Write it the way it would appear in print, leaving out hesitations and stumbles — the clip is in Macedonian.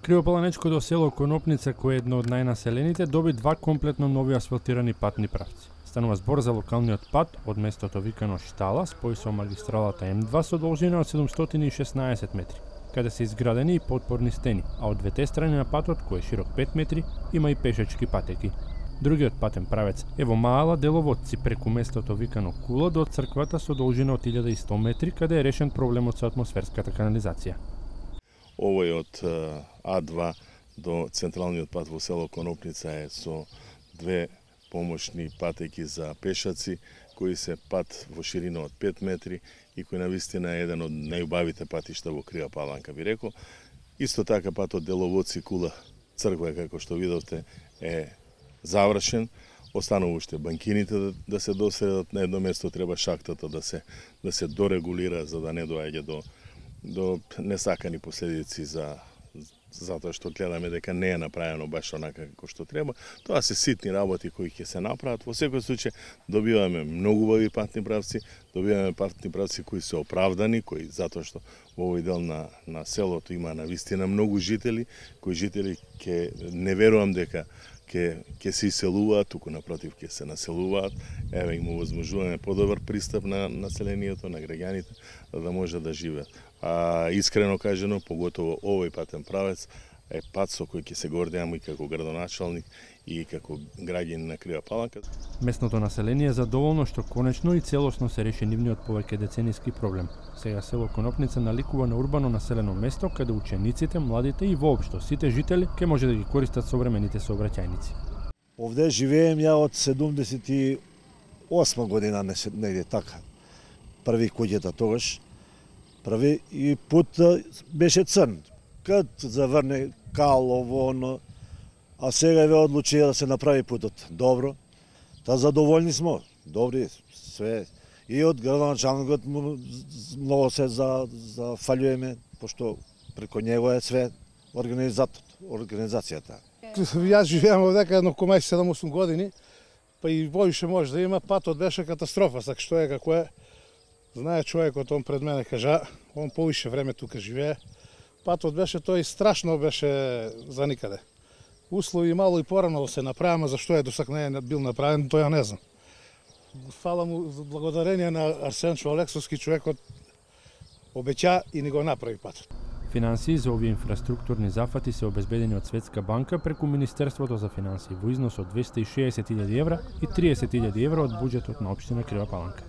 Кривопаланечкото село Конопница, кое е едно од најнаселените, доби два комплетно нови асфалтирани патни правци. Станува збор за локалниот пат од местото викано Штала, спој со магистралата М2 со должина од 716 метри, каде се изградени и подпорни стени, а од двете страни на патот, кој е широк 5 метри, има и пешачки патеки. Другиот патен правец е во Маала Деловодци, преку местото викано Кула до црквата со должина од 1100 метри, каде е решен проблемот со атмосферската канализација. Овој од А2 до централниот пат во село Конопница е со две помошни патеки за пешаци, кои се пат во ширина од 5 метри и кој навистина е еден од најубавите патишта во Крива Паланка, би рекол. Исто така патот Деловодци Кула црква, како што видовте, е завршен. Останува уште банкините да се досредат, на едно место треба шахтата да се дорегулира за да не доаѓа до несакани последици затоа што гледаме дека не е направено баш онака како што треба. Тоа се ситни работи кои ќе се направат. Во секој случај добиваме многу убави патни правци, добиваме патни правци кои се оправдани, кои затоа што во овој дел на селото има навистина многу жители, кои жители не верувам дека ќе се иселуваат, туку напротив ќе се населуваат. Еве им овозможуваме подобар пристап на населението, на граѓаните, да може да живеат. А искрено кажано, поготово овој патен правец е пат со кој ќе се гордеам и како градоначалник и како граѓанин на Крива Паланка. Местното население е задоволно што конечно и целосно се реши нивниот повеќе децениски проблем. Сега село Конопница наликува на урбано населено место каде учениците, младите и воопшто сите жители ќе може да ги користат современите сообраќајници. Овде живеем ја од 78 година, негде така. Први куќата тогаш. Први и пут беше црн. Кад заврне кало, оно, а сега ве одлучија да се направи путот. Добро. Та задоволни смо. Добри, све. И од градоначалникот многу се зафалјуваме, пошто преко него е све организацијата. Јас живеам овдека едно комај 7-8 години, па и повише може да има. Патот беше катастрофа, така што е како е. Знае човекот, он пред мене кажа, он повише време тука живее. Патот беше тој страшно беше за никаде. Услови мало и порано да се направи, ама зашто е досак не е бил направен, тоа ја не знам. Фала му за благодарение на Арсенчо Алексовски, човекот обеќа и не го направи патот. Финансии за овие инфраструктурни зафати се обезбедени од Светска банка преку Министерството за финансии во износ од 260.000 евра и 30.000 евра од буџетот на општина Крива Паланка.